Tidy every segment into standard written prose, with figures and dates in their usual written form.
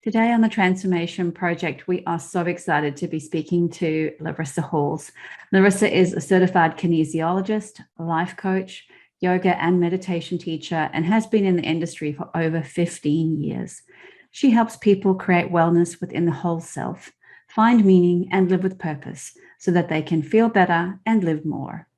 Today on the Transformation Project, we are so excited to be speaking to Larissa Halls. Larissa is a certified kinesiologist, life coach, yoga and meditation teacher, and has been in the industry for over 15 years. She helps people create wellness within the whole self, find meaning and live with purpose so that they can feel better and live more.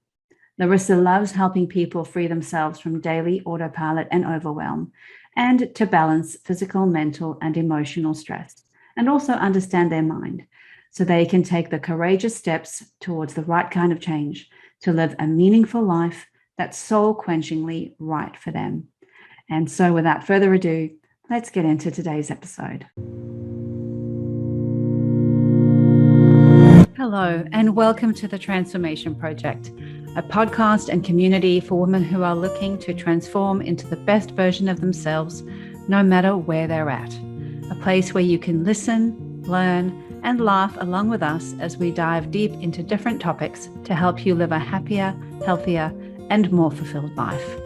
Larissa loves helping people free themselves from daily autopilot and overwhelm, and to balance physical, mental, and emotional stress, and also understand their mind so they can take the courageous steps towards the right kind of change to live a meaningful life that's soul-quenchingly right for them. And so without further ado, let's get into today's episode. Hello, and welcome to the Transformation Project, a podcast and community for women who are looking to transform into the best version of themselves, no matter where they're at. A place where you can listen, learn, and laugh along with us as we dive deep into different topics to help you live a happier, healthier, and more fulfilled life.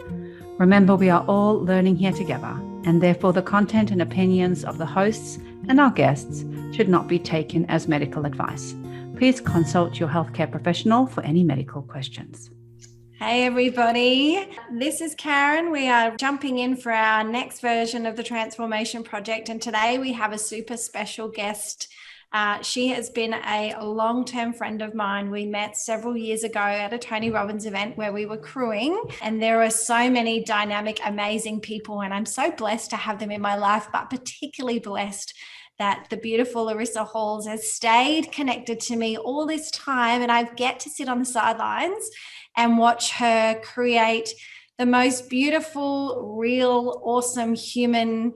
Remember, we are all learning here together, and therefore the content and opinions of the hosts and our guests should not be taken as medical advice. Please consult your healthcare professional for any medical questions. Hey everybody, this is Karen. We are jumping in for our next version of the Transformation Project, and today we have a super special guest. She has been a long-term friend of mine. We met several years ago at a Tony Robbins event where we were crewing, and there are so many dynamic, amazing people, and I'm so blessed to have them in my life, but particularly blessed that the beautiful Larissa Halls has stayed connected to me all this time, and I get to sit on the sidelines and watch her create the most beautiful, real, awesome human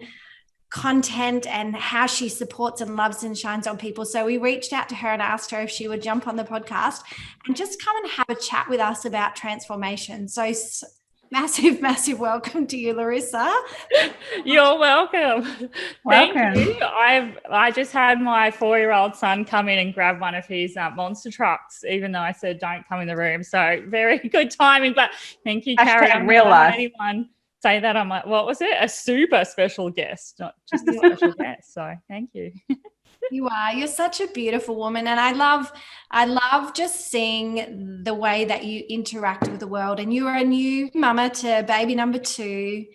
content and how she supports and loves and shines on people. So we reached out to her and asked her if she would jump on the podcast and just come and have a chat with us about transformation. So massive welcome to you, Larissa. You're welcome. Thank you. I just had my 4-year-old son come in and grab one of his monster trucks, even though I said don't come in the room. So very good timing. But thank you, Karen. Real life. Anyone say that? I'm like, what was it? A super special guest, not just a special guest. So thank you. You are. You're such a beautiful woman. And I love just seeing the way that you interact with the world. And you are a new mama to baby number 2.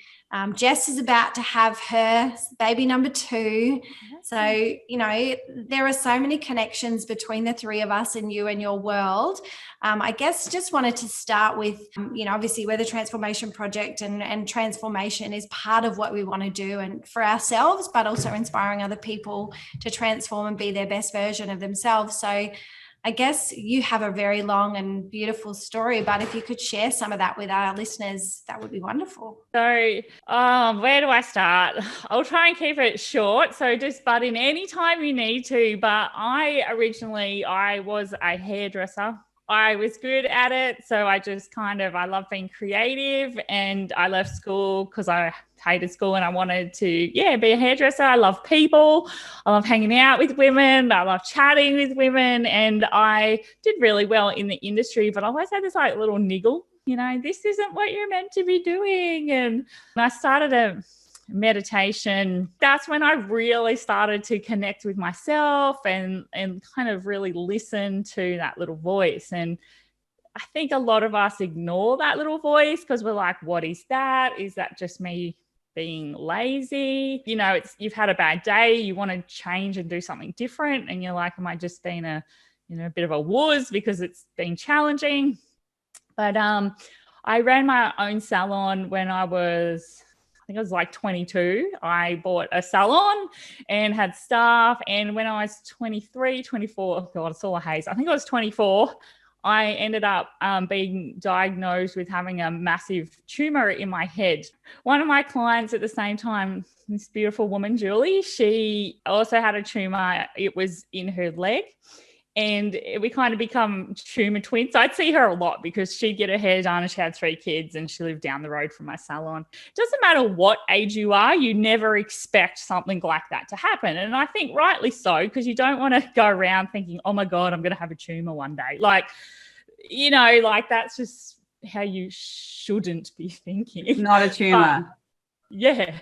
Jess is about to have her baby number 2. So, you know, there are so many connections between the three of us and you and your world. I guess just wanted to start with, obviously we're the Transformation Project, and transformation is part of what we want to do, and for ourselves, but also inspiring other people to transform and be their best version of themselves. So I guess you have a very long and beautiful story, but if you could share some of that with our listeners, that would be wonderful. So where do I start? I'll try and keep it short. So just butt in any time you need to. But I was a hairdresser. I was good at it. So I love being creative, and I left school because I hated school and I wanted to, be a hairdresser. I love people. I love hanging out with women. I love chatting with women, and I did really well in the industry, but I always had this like little niggle, this isn't what you're meant to be doing. And I started a meditation. That's when I really started to connect with myself and kind of really listen to that little voice. And I think a lot of us ignore that little voice because we're like, what is that? Is that just me being lazy? You've had a bad day, you want to change and do something different, and you're like, am I just being a bit of a wuss because it's been challenging? But I ran my own salon when I think I was like 22. I bought a salon and had staff. And when I was 23, 24, oh God, it's all a haze. I think I was 24. I ended up being diagnosed with having a massive tumor in my head. One of my clients at the same time, this beautiful woman, Julie, she also had a tumor. It was in her leg. And we kind of become tumor twins. I'd see her a lot because she'd get her hair done and she had 3 kids and she lived down the road from my salon. It doesn't matter what age you are, you never expect something like that to happen. And I think rightly so, because you don't want to go around thinking, oh my God, I'm going to have a tumor one day. That's just how you shouldn't be thinking. It's not a tumor. Yeah.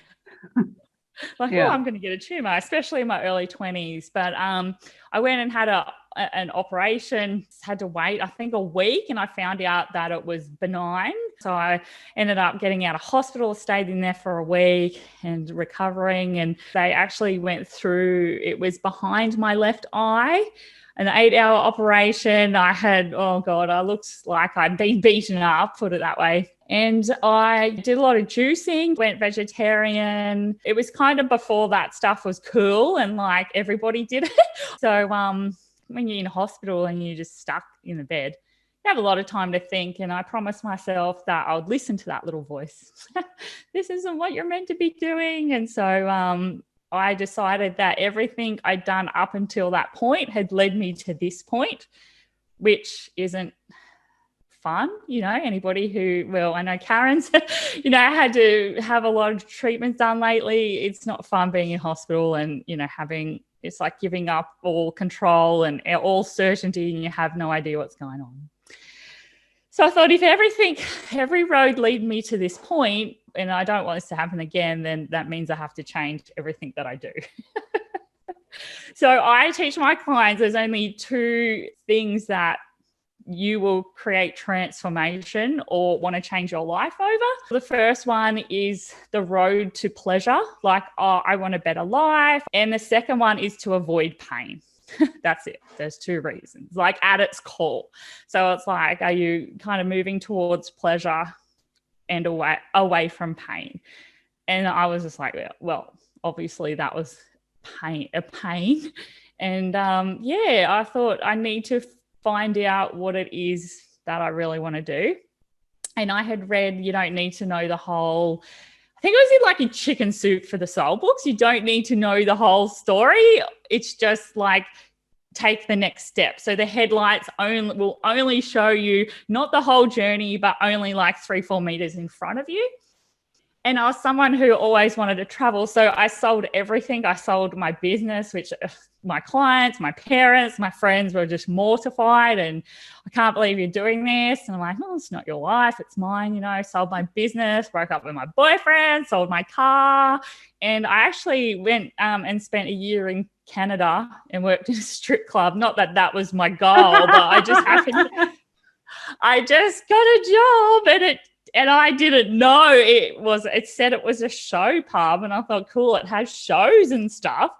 Like, Yeah. oh, I'm going to get a tumor, especially in my early 20s. But I went and had an operation, had to wait, I think, a week, and I found out that it was benign. So I ended up getting out of hospital, stayed in there for a week and recovering. And they actually went through, it was behind my left eye, an 8-hour operation. I had, oh God, I looked like I'd been beaten up, put it that way. And I did a lot of juicing, went vegetarian. It was kind of before that stuff was cool and like everybody did it. So when you're in hospital and you're just stuck in the bed, you have a lot of time to think. And I promised myself that I would listen to that little voice. This isn't what you're meant to be doing. And so I decided that everything I'd done up until that point had led me to this point, which isn't fun. Anybody who, well, I know Karen's, had to have a lot of treatments done lately. It's not fun being in hospital and, it's like giving up all control and all certainty, and you have no idea what's going on. So I thought, if every road lead me to this point, and I don't want this to happen again, then that means I have to change everything that I do. So I teach my clients there's only 2 things that you will create transformation or want to change your life over. The first one is the road to pleasure, like, oh, I want a better life. And the second one is to avoid pain. That's it. There's 2 reasons, like at its core. So it's like, are you kind of moving towards pleasure and away from pain? And I was just like, well, obviously that was a pain. And I thought I need to find out what it is that I really want to do. And I had read, you don't need to know the whole, I think it was in like a Chicken Soup for the Soul books. You don't need to know the whole story. It's just like, take the next step. So the headlights will only show you not the whole journey, but only like 3-4 meters in front of you. And I was someone who always wanted to travel. So I sold everything. I sold my business, which my clients, my parents, my friends were just mortified. And I can't believe you're doing this. And I'm like, oh, it's not your life. It's mine. Sold my business, broke up with my boyfriend, sold my car. And I actually went and spent a year in Canada and worked in a strip club. Not that that was my goal, but I just got a job, and I didn't know it said it was a show pub, and I thought, cool, it has shows and stuff.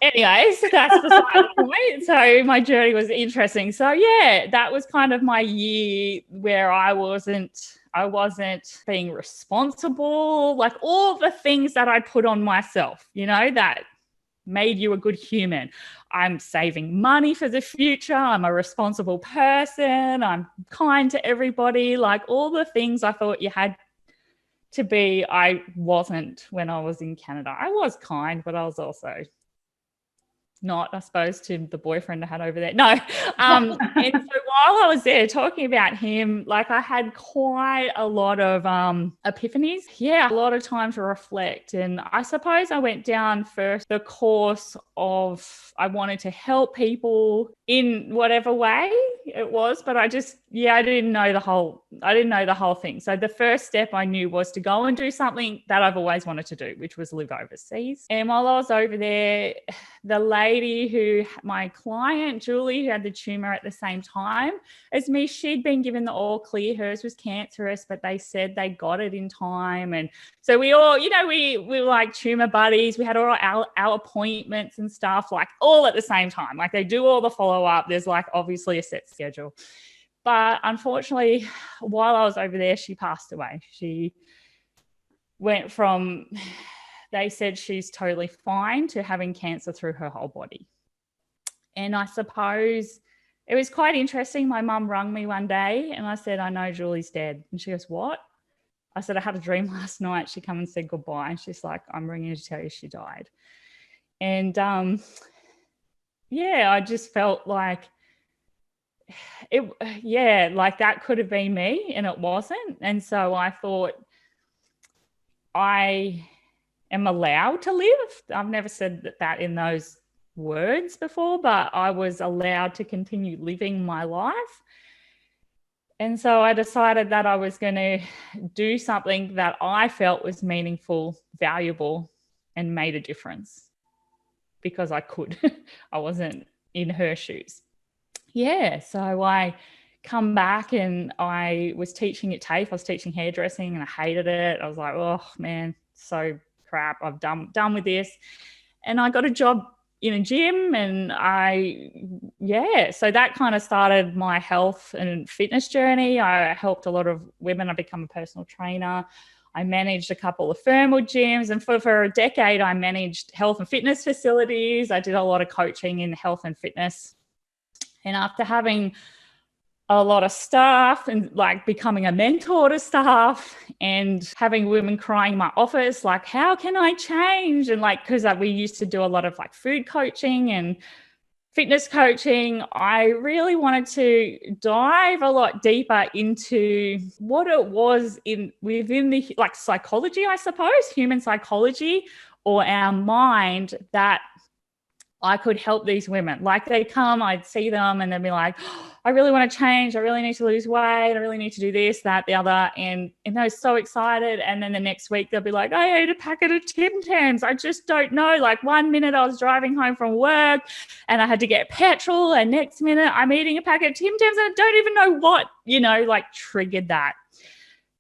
Anyways, that's beside the point. So my journey was interesting. So yeah, that was kind of my year where I wasn't being responsible, like all the things that I put on myself, that made you a good human. I'm saving money for the future. I'm a responsible person. I'm kind to everybody. Like all the things I thought you had to be, I wasn't when I was in Canada. I was kind, but I was also not, I suppose, to the boyfriend I had over there. No. And so while I was there talking about him, like I had quite a lot of epiphanies. Yeah, a lot of time to reflect. And I suppose I went down first the course of I wanted to help people in whatever way it was, but I didn't know the whole thing. So the first step I knew was to go and do something that I've always wanted to do, which was live overseas. And while I was over there, the lady my client, Julie, who had the tumor at the same time as me, she'd been given the all clear. Hers was cancerous, but they said they got it in time. And so we all, we were like tumor buddies. We had all our appointments and stuff, like all at the same time. Like they do all the follow-up. There's like obviously a set schedule. But unfortunately, while I was over there, she passed away. She went from, they said she's totally fine, to having cancer through her whole body. And I suppose it was quite interesting. My mum rang me one day and I said, I know Julie's dead. And she goes, what? I said, I had a dream last night. She come and said goodbye. And she's like, I'm ringing to tell you she died. And I just felt like like that could have been me, and it wasn't. And so I thought, I am allowed to live. I've never said that in those words before, but I was allowed to continue living my life. And so I decided that I was going to do something that I felt was meaningful, valuable, and made a difference because I could. I wasn't in her shoes. Yeah, so I come back and I was teaching at TAFE. I was teaching hairdressing and I hated it. I was like, oh man, so crap. I've done with this. And I got a job in a gym, and so that kind of started my health and fitness journey. I helped a lot of women. I become a personal trainer. I managed a couple of thermal gyms, and for a decade, I managed health and fitness facilities. I did a lot of coaching in health and fitness. And after having a lot of staff and like becoming a mentor to staff and having women crying in my office, like, how can I change? And like, because we used to do a lot of like food coaching and fitness coaching, I really wanted to dive a lot deeper into what it was within the like psychology, I suppose, human psychology or our mind, that I could help these women. Like they come, I'd see them and they'd be like, oh, I really want to change. I really need to lose weight. I really need to do this, that, the other. And they're so excited. And then the next week they'll be like, I ate a packet of Tim Tams. I just don't know. Like one minute I was driving home from work and I had to get petrol. And next minute I'm eating a packet of Tim Tams and I don't even know what, like triggered that.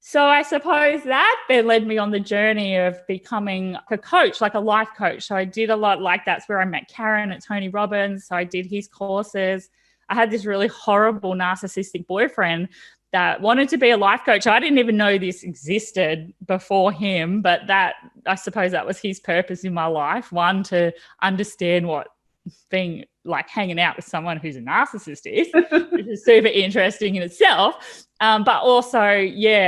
So I suppose that then led me on the journey of becoming a coach, like a life coach. So I did a lot like that's where I met Karen at Tony Robbins. So I did his courses. I had this really horrible narcissistic boyfriend that wanted to be a life coach. I didn't even know this existed before him, but that I suppose that was his purpose in my life. One, to understand what being like hanging out with someone who's a narcissist is, which is super interesting in itself. But also,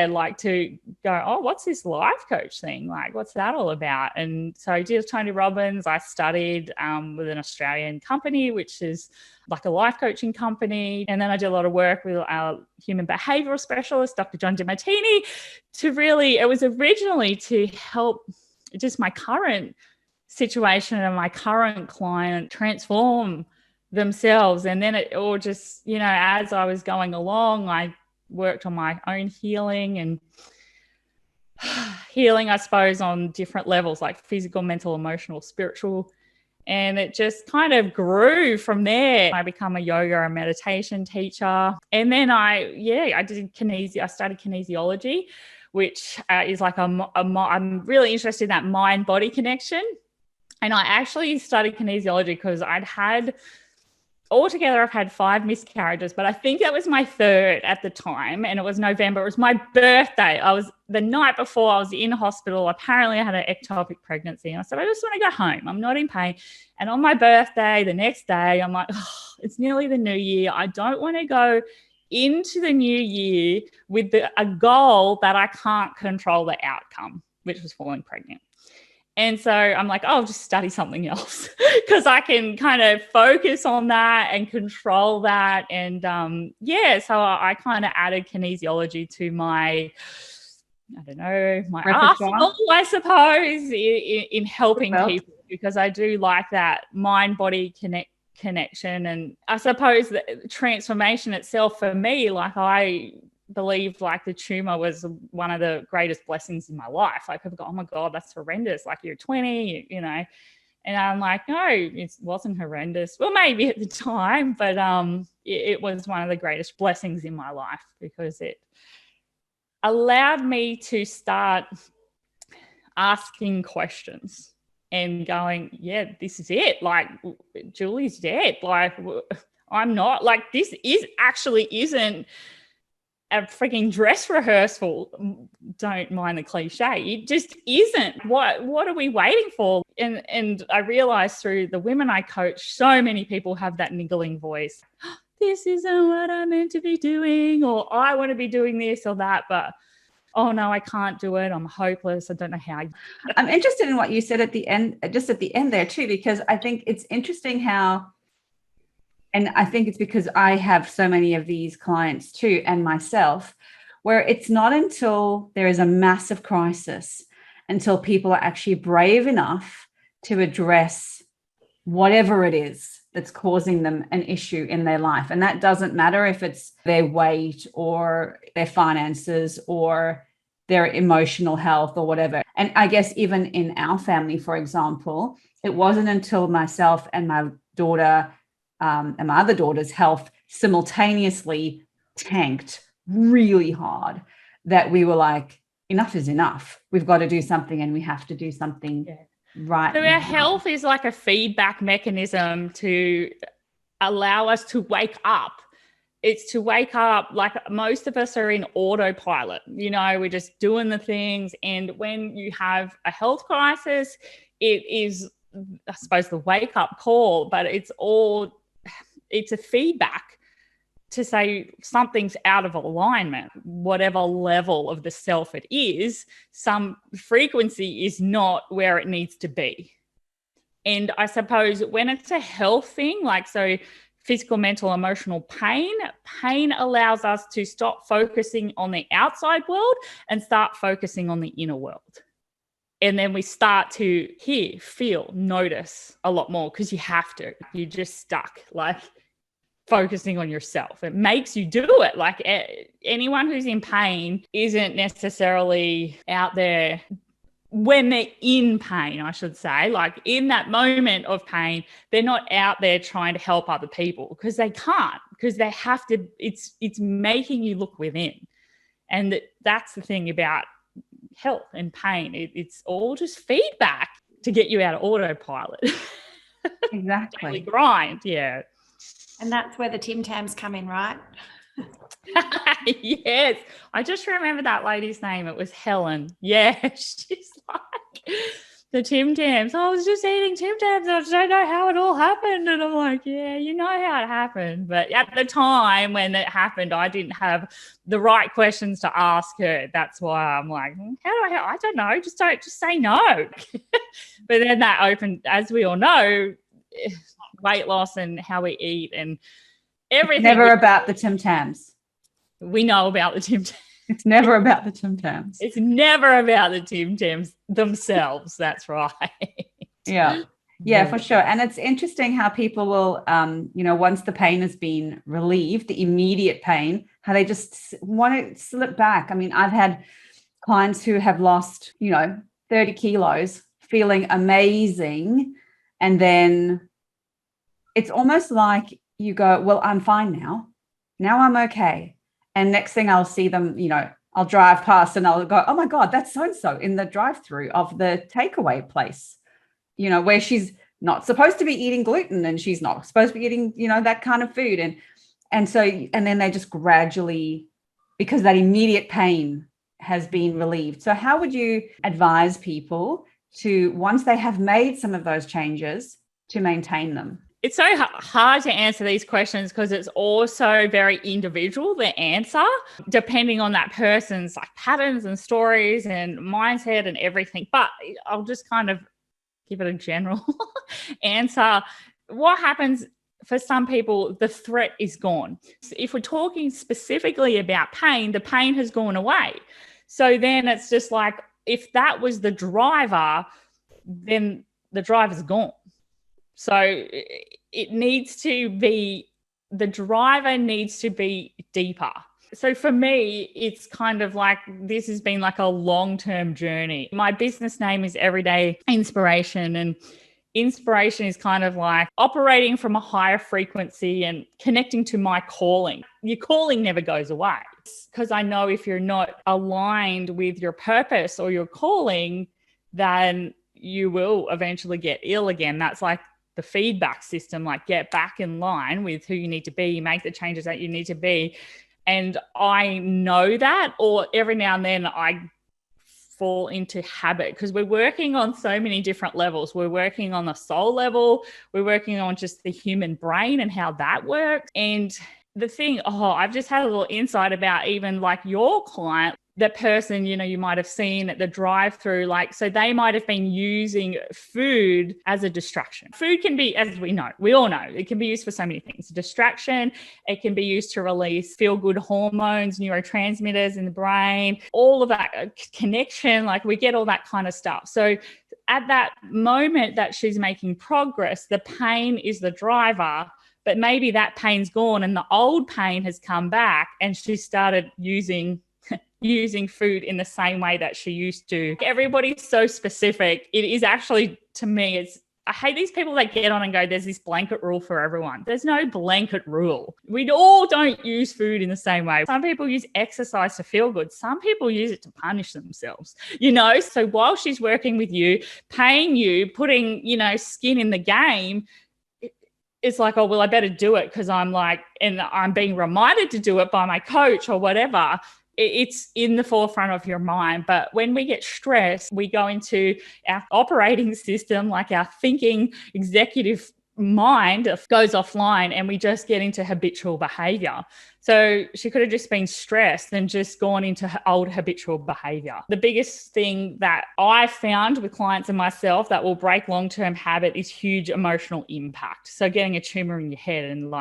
like to go, oh, what's this life coach thing? Like, what's that all about? And so I did Tony Robbins. I studied with an Australian company, which is like a life coaching company. And then I did a lot of work with our human behavioral specialist, Dr. John DiMartini, it was originally to help just my current situation and my current client transform themselves. And then it all just, as I was going along, I worked on my own healing and healing, I suppose, on different levels, like physical, mental, emotional, spiritual. And it just kind of grew from there. I became a yoga and meditation teacher. And then I studied kinesiology, which is like I'm really interested in that mind-body connection. And I actually studied kinesiology because I've had 5 miscarriages, but I think that was my third at the time. And it was November. It was my birthday. The night before I was in hospital. Apparently I had an ectopic pregnancy. And I said, I just want to go home. I'm not in pain. And on my birthday, the next day, I'm like, oh, it's nearly the new year. I don't want to go into the new year with a goal that I can't control the outcome, which was falling pregnant. And so I'm like, I'll just study something else because I can kind of focus on that and control that. And so I kind of added kinesiology to my arsenal, I suppose, in helping people, because I do like that mind-body connection. And I suppose the transformation itself for me, like I believed like the tumor was one of the greatest blessings in my life. Like people go, oh my God, that's horrendous. Like you're 20, and I'm like, no, it wasn't horrendous. Well, maybe at the time, but it was one of the greatest blessings in my life because it allowed me to start asking questions and going, yeah, this is it. Like Julie's dead. Like I'm not, like this isn't a freaking dress rehearsal. Don't mind the cliche. It just isn't. What are we waiting for? And I realized through the women I coach, so many people have that niggling voice. This isn't what I'm meant to be doing, or I want to be doing this or that, but oh no, I can't do it. I'm hopeless. I don't know how. I'm interested in what you said at the end, just at the end there too, because I think it's interesting how, and I think it's because I have so many of these clients too, and myself, where it's not until there is a massive crisis, until people are actually brave enough to address whatever it is that's causing them an issue in their life. And that doesn't matter if it's their weight or their finances or their emotional health or whatever. And I guess even in our family, for example, it wasn't until myself and my daughter and my other daughter's health simultaneously tanked really hard that we were like, enough is enough. We've got to do something, and we have to do something right So now. our health is like a feedback mechanism to allow us to wake up. It's to wake up, like most of us are in autopilot. We're just doing the things. And when you have a health crisis, it is, I suppose, the wake up call, but it's a feedback to say something's out of alignment, whatever level of the self it is, some frequency is not where it needs to be. And I suppose when it's a health thing, like so physical, mental, emotional pain allows us to stop focusing on the outside world and start focusing on the inner world. And then we start to hear, feel, notice a lot more because you have to. You're just stuck, like focusing on yourself. It makes you do it. Like anyone who's in pain isn't necessarily out there when they're in pain, I should say, like in that moment of pain, they're not out there trying to help other people because they can't, because they have to, it's making you look within. And that's the thing about health and pain. It's all just feedback to get you out of autopilot. Exactly. Daily grind, yeah. And that's where the Tim Tams come in, right? Yes, I just remember that lady's name. It was Helen. Yeah, she's like the Tim Tams. I was just eating Tim Tams. I don't know how it all happened. And I'm like, yeah, you know how it happened. But at the time when it happened, I didn't have the right questions to ask her. That's why I'm like, I don't know. Just say no. But then that opened, as we all know, weight loss and how we eat and everything. It's never about the Tim Tams. We know about the Tim Tams. It's never about the Tim Tams. It's never about the Tim Tams themselves. That's right. Yeah, for sure. And it's interesting how people will, once the pain has been relieved, the immediate pain, how they just want to slip back. I mean, I've had clients who have lost, 30 kilos, feeling amazing. And then it's almost like you go, well, I'm fine now. Now I'm okay. And next thing I'll see them, I'll drive past and I'll go, oh my God, that's so-and-so in the drive-through of the takeaway place, where she's not supposed to be eating gluten and she's not supposed to be eating, that kind of food. And then they just gradually, because that immediate pain has been relieved. So how would you advise people to, once they have made some of those changes, to maintain them? It's so hard to answer these questions because it's also very individual, the answer, depending on that person's like patterns and stories and mindset and everything. But I'll just kind of give it a general answer. What happens for some people, the threat is gone. If we're talking specifically about pain, the pain has gone away. So then it's just like, if that was the driver, then the driver's gone. So it needs to be, the driver needs to be deeper. So for me, it's kind of like, this has been like a long-term journey. My business name is Everyday Inspiration, and inspiration is kind of like operating from a higher frequency and connecting to my calling. Your calling never goes away, because I know if you're not aligned with your purpose or your calling, then you will eventually get ill again. That's like the feedback system, like get back in line with who you need to be, make the changes that you need to be. And I know that, or every now and then I fall into habit, because we're working on so many different levels. We're working on the soul level. We're working on just the human brain and how that works. And the thing, I've just had a little insight about even like your client, that person, you might have seen at the drive-through, like, so they might have been using food as a distraction. Food can be, as we all know, it can be used for so many things. Distraction, it can be used to release feel-good hormones, neurotransmitters in the brain, all of that connection, like we get all that kind of stuff. So at that moment that she's making progress, the pain is the driver, but maybe that pain's gone and the old pain has come back and she started using using food in the same way that she used to. Everybody's so specific. It is actually, to me, I hate these people that get on and go, there's this blanket rule for everyone. There's no blanket rule. We all don't use food in the same way. Some people use exercise to feel good. Some people use it to punish themselves, So while she's working with you, paying you, putting, skin in the game, it's like, oh, well, I better do it because and I'm being reminded to do it by my coach or whatever. It's in the forefront of your mind. But when we get stressed, we go into our operating system, like our thinking executive mind goes offline, and we just get into habitual behavior. So she could have just been stressed and just gone into her old habitual behavior. The biggest thing that I found with clients and myself that will break long-term habit is huge emotional impact. So getting a tumor in your head and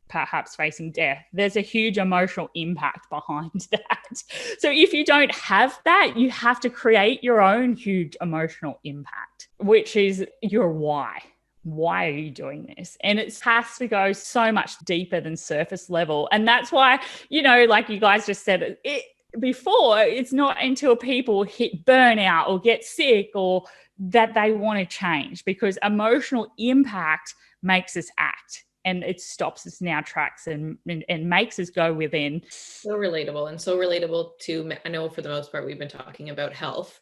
perhaps facing death, there's a huge emotional impact behind that. So if you don't have that, you have to create your own huge emotional impact, which is your why. Why are you doing this? And it has to go so much deeper than surface level. And that's why, like you guys just said before, it's not until people hit burnout or get sick or that they want to change, because emotional impact makes us act. And it stops us in our tracks and makes us go within. So relatable, and so relatable to, I know for the most part, we've been talking about health,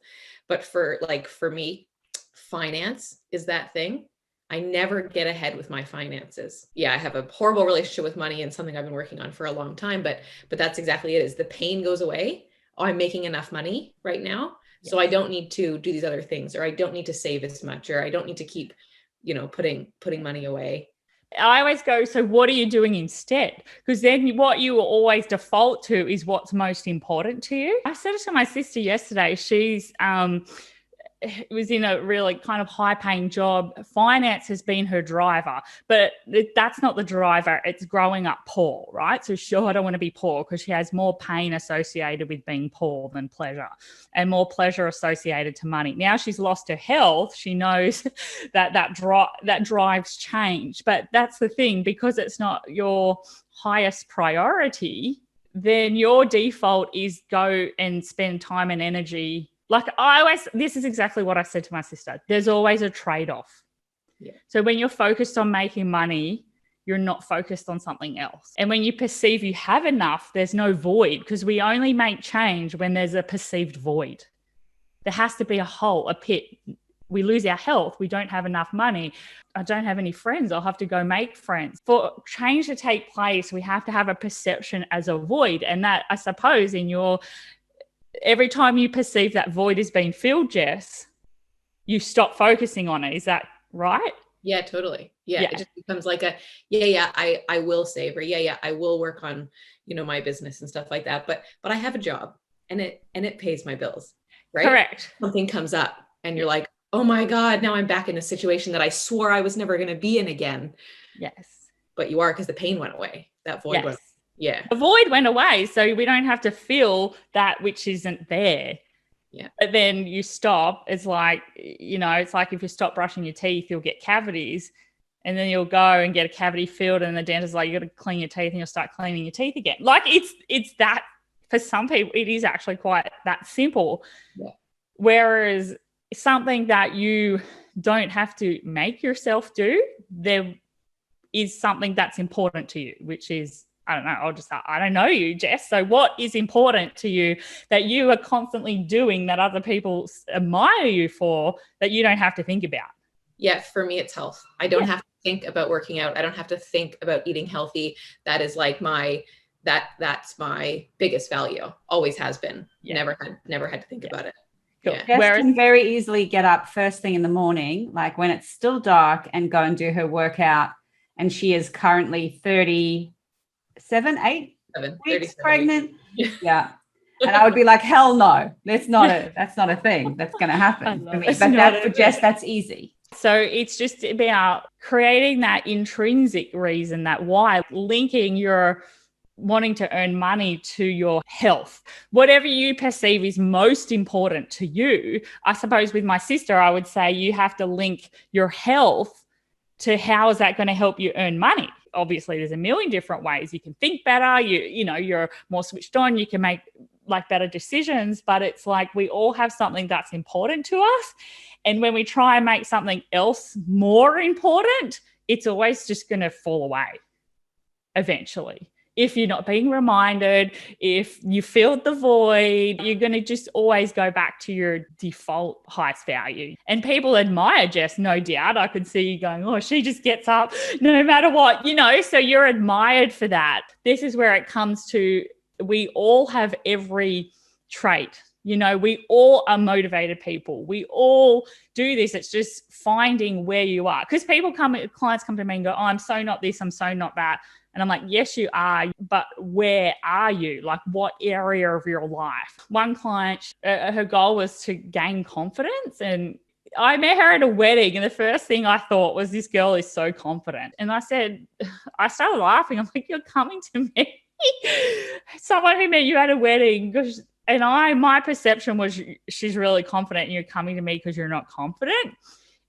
but for me, finance is that thing. I never get ahead with my finances. Yeah, I have a horrible relationship with money and something I've been working on for a long time, but that's exactly it. Is the pain goes away. Oh, I'm making enough money right now. Yes. So I don't need to do these other things, or I don't need to save as much, or I don't need to keep, putting money away. I always go, so what are you doing instead? Because then what you will always default to is what's most important to you. I said it to my sister yesterday. She's was in a really kind of high-paying job. Finance has been her driver, but that's not the driver. It's growing up poor, right? So sure, I don't want to be poor, because she has more pain associated with being poor than pleasure, and more pleasure associated to money. Now she's lost her health. She knows that drives change. But that's the thing, because it's not your highest priority, then your default is go and spend time and energy. This is exactly what I said to my sister. There's always a trade-off. Yeah. So when you're focused on making money, you're not focused on something else. And when you perceive you have enough, there's no void, because we only make change when there's a perceived void. There has to be a hole, a pit. We lose our health. We don't have enough money. I don't have any friends. I'll have to go make friends. For change to take place, we have to have a perception as a void. And that, I suppose, every time you perceive that void is being filled, Jess, you stop focusing on it. Is that right? Yeah, totally. Yeah. It just becomes like I will save, or I will work on, my business and stuff like that. But I have a job and it pays my bills, right? Correct. Something comes up and you're like, oh my God, now I'm back in a situation that I swore I was never going to be in again. Yes. But you are, because the pain went away. That void went away. Yeah. The void went away, so we don't have to feel that which isn't there. Yeah. But then you stop. It's like, it's like if you stop brushing your teeth, you'll get cavities, and then you'll go and get a cavity filled, and the dentist's like, you got to clean your teeth, and you'll start cleaning your teeth again. Like it's that, for some people, it is actually quite that simple. Yeah. Whereas something that you don't have to make yourself do, there is something that's important to you, which is, I don't know, I don't know you, Jess. So what is important to you that you are constantly doing that other people admire you for, that you don't have to think about? Yeah, for me, it's health. I don't have to think about working out. I don't have to think about eating healthy. That is like that's my biggest value. Always has been. Yeah. Never had to think about it. Cool. Yeah. Jess can very easily get up first thing in the morning, like when it's still dark, and go and do her workout. And she is currently 37 weeks pregnant. Yeah. And I would be like, hell no, that's not a thing that's going to happen for me. But that for Jess, that's easy. So it's just about creating that intrinsic reason, that why, linking your wanting to earn money to your health. Whatever you perceive is most important to you. I suppose with my sister, I would say you have to link your health to how is that going to help you earn money. Obviously, there's a million different ways. You can think better. You're more switched on. You can make like better decisions, but it's like we all have something that's important to us. And when we try and make something else more important, it's always just going to fall away eventually. If you're not being reminded, if you filled the void, you're going to just always go back to your default highest value. And people admire Jess, no doubt. I could see you going, oh, she just gets up no matter what, so you're admired for that. This is where it comes to, we all have every trait. We all are motivated people. We all do this. It's just finding where you are. Because clients come to me and go, oh, I'm so not this, I'm so not that. And I'm like, yes, you are, but where are you? Like, what area of your life? One client, her goal was to gain confidence. And I met her at a wedding, and the first thing I thought was, this girl is so confident. And I started laughing. I'm like, you're coming to me? Someone who met you at a wedding. And my perception was, she's really confident and you're coming to me because you're not confident.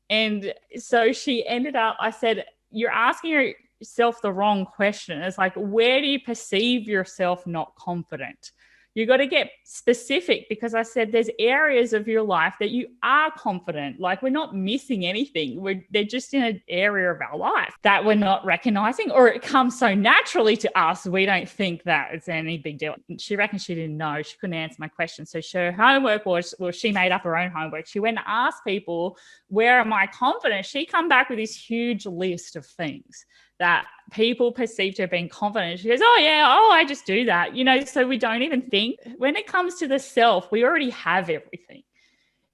And so she ended up, I said, you're asking yourself the wrong question. It's like, where do you perceive yourself not confident? You got to get specific, because I said there's areas of your life that you are confident. Like, we're not missing anything. They're just in an area of our life that we're not recognizing, or it comes so naturally to us, we don't think that it's any big deal. She reckons she didn't know. She couldn't answer my question. So her homework was, she made up her own homework. She went and asked people, where am I confident? She come back with this huge list of things that people perceive to have been confident. She goes, I just do that. So we don't even think. When it comes to the self, we already have everything.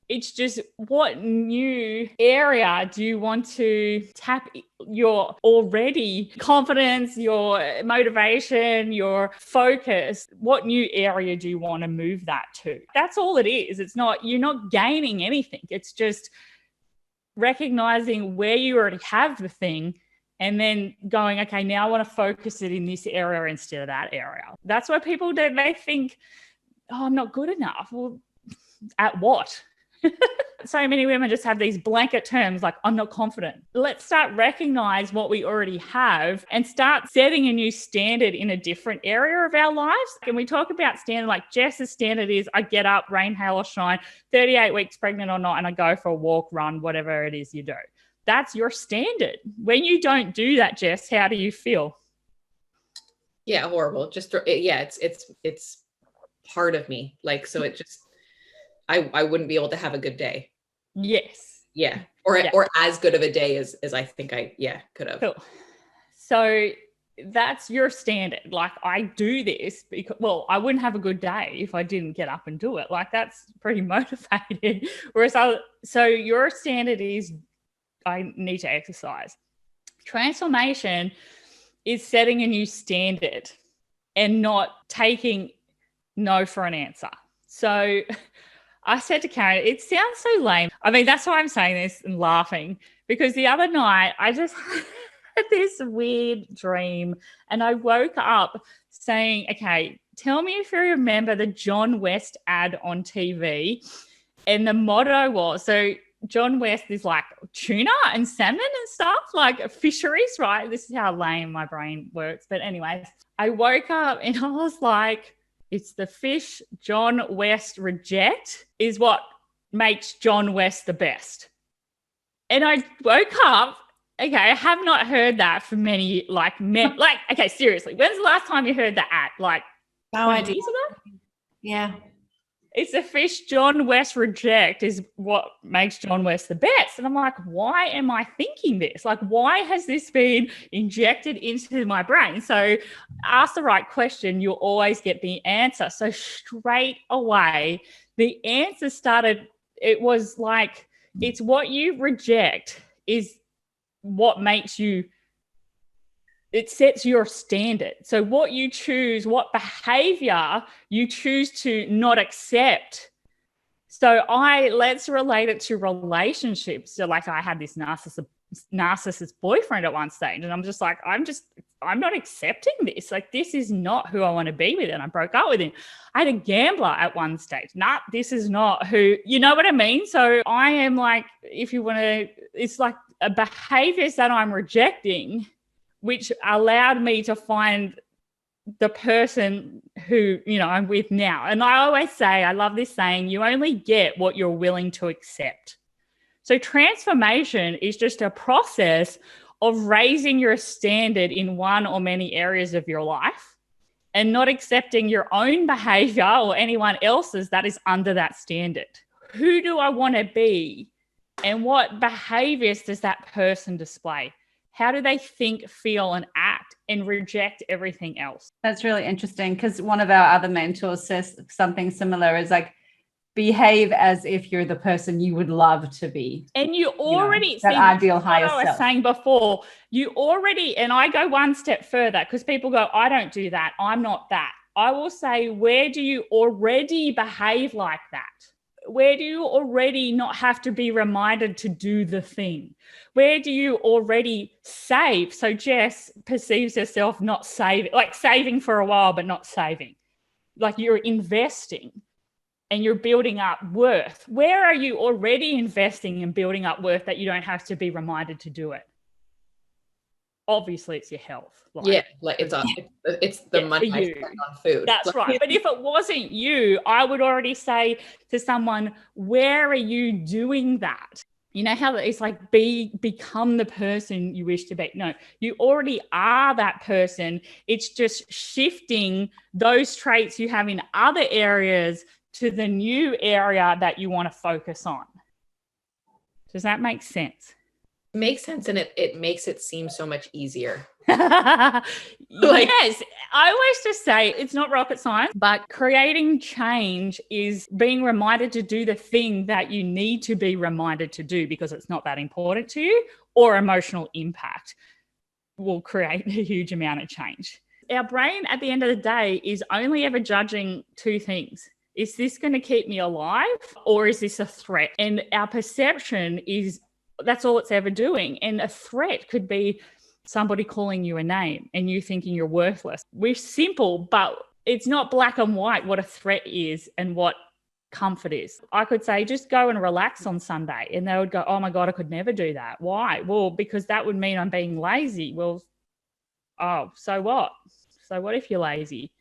It's just, what new area do you want to tap your already confidence, your motivation, your focus? What new area do you want to move that to? That's all it is. You're not gaining anything. It's just recognizing where you already have the thing, and then going, okay, now I want to focus it in this area instead of that area. That's why people do. They think, oh, I'm not good enough. Well, at what? So many women just have these blanket terms like, I'm not confident. Let's start recognize what we already have and start setting a new standard in a different area of our lives. And we talk about standard, like Jess's standard is, I get up, rain, hail or shine, 38 weeks pregnant or not, and I go for a walk, run, whatever it is you do. That's your standard. When you don't do that, Jess, how do you feel? Yeah, horrible. It's part of me. Like, so it just, I wouldn't be able to have a good day. Yes. Yeah. Or as good of a day as I think I could have. Cool. So that's your standard. Like, I do this because, I wouldn't have a good day if I didn't get up and do it. Like, that's pretty motivated. Whereas so your standard is, I need to exercise. Transformation is setting a new standard and not taking no for an answer. So I said to Karen, it sounds so lame. I mean, that's why I'm saying this and laughing, because the other night I just had this weird dream, and I woke up saying, okay, tell me if you remember the John West ad on TV. And the motto was, so John West is like tuna and salmon and stuff, like fisheries, right? This is how lame my brain works. But anyways, I woke up and I was like, it's the fish John West reject is what makes John West the best. And I woke up, okay, I have not heard that for many, okay, seriously, when's the last time you heard that ad? Like, no idea. Years ago? Yeah. It's the fish John West reject is what makes John West the best. And I'm like, why am I thinking this? Like, why has this been injected into my brain? So ask the right question, you'll always get the answer. So straight away, the answer started, it was like, it's what you reject is what makes you, it sets your standard. So what you choose, what behavior you choose to not accept. So let's relate it to relationships. So like, I had this narcissist boyfriend at one stage, and I'm just like, I'm not accepting this. Like, this is not who I want to be with. And I broke up with him. I had a gambler at one stage. This is not who, you know what I mean? So I am like, if you want to, it's like a behaviors that I'm rejecting, which allowed me to find the person who, I'm with now. And I always say, I love this saying, you only get what you're willing to accept. So transformation is just a process of raising your standard in one or many areas of your life and not accepting your own behavior or anyone else's that is under that standard. Who do I want to be? And what behaviors does that person display? How do they think, feel, and act, and reject everything else? That's really interesting, because one of our other mentors says something similar, is like, behave as if you're the person you would love to be. And you already that ideal higher self. I was saying before, you already, and I go one step further, because people go, I don't do that, I'm not that. I will say, where do you already behave like that? Where do you already not have to be reminded to do the thing? Where do you already save? So Jess perceives herself not saving, like saving for a while, but not saving. Like you're investing and you're building up worth. Where are you already investing and building up worth that you don't have to be reminded to do it? Obviously, it's your health. It's the money I spend on food. That's right. But if it wasn't you, I would already say to someone, where are you doing that? You know how it's like become the person you wish to be. No, you already are that person. It's just shifting those traits you have in other areas to the new area that you want to focus on. Does that make sense? Makes sense, and it makes it seem so much easier. Yes, I always just say it's not rocket science, but creating change is being reminded to do the thing that you need to be reminded to do because it's not that important to you, or emotional impact will create a huge amount of change. Our brain at the end of the day is only ever judging two things. Is this going to keep me alive, or is this a threat? And our perception is that's all it's ever doing. And a threat could be somebody calling you a name and you thinking you're worthless. We're simple, but it's not black and white what a threat is and what comfort is. I could say, just go and relax on Sunday. And they would go, oh my God, I could never do that. Why? Well, because that would mean I'm being lazy. Well, so what? So what if you're lazy?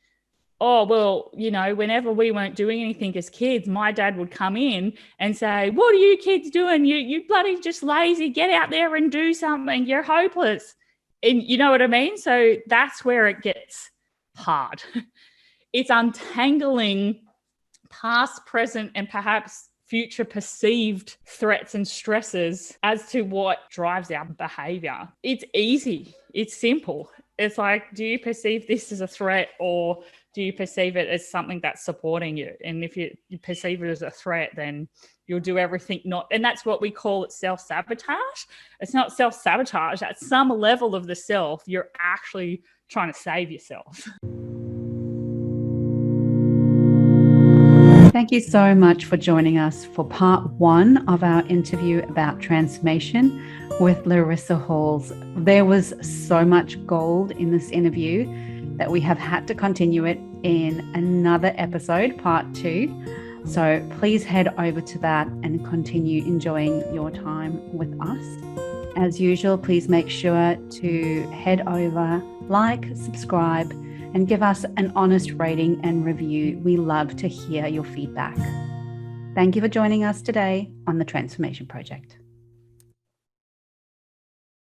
Oh, well, whenever we weren't doing anything as kids, my dad would come in and say, what are you kids doing? You bloody just lazy. Get out there and do something. You're hopeless. And you know what I mean? So that's where it gets hard. It's untangling past, present, and perhaps future perceived threats and stresses as to what drives our behavior. It's easy. It's simple. It's like, do you perceive this as a threat, or do you perceive it as something that's supporting you? And if you perceive it as a threat, then you'll do everything and that's what we call it, self-sabotage. It's not self-sabotage. At some level of the self, you're actually trying to save yourself. Thank you so much for joining us for part 1 of our interview about transformation with Larissa Halls. There was so much gold in this interview that we have had to continue it in another episode, part 2. So please head over to that and continue enjoying your time with us. As usual, please make sure to head over, like, subscribe, and give us an honest rating and review. We love to hear your feedback. Thank you for joining us today on the Transformation Project.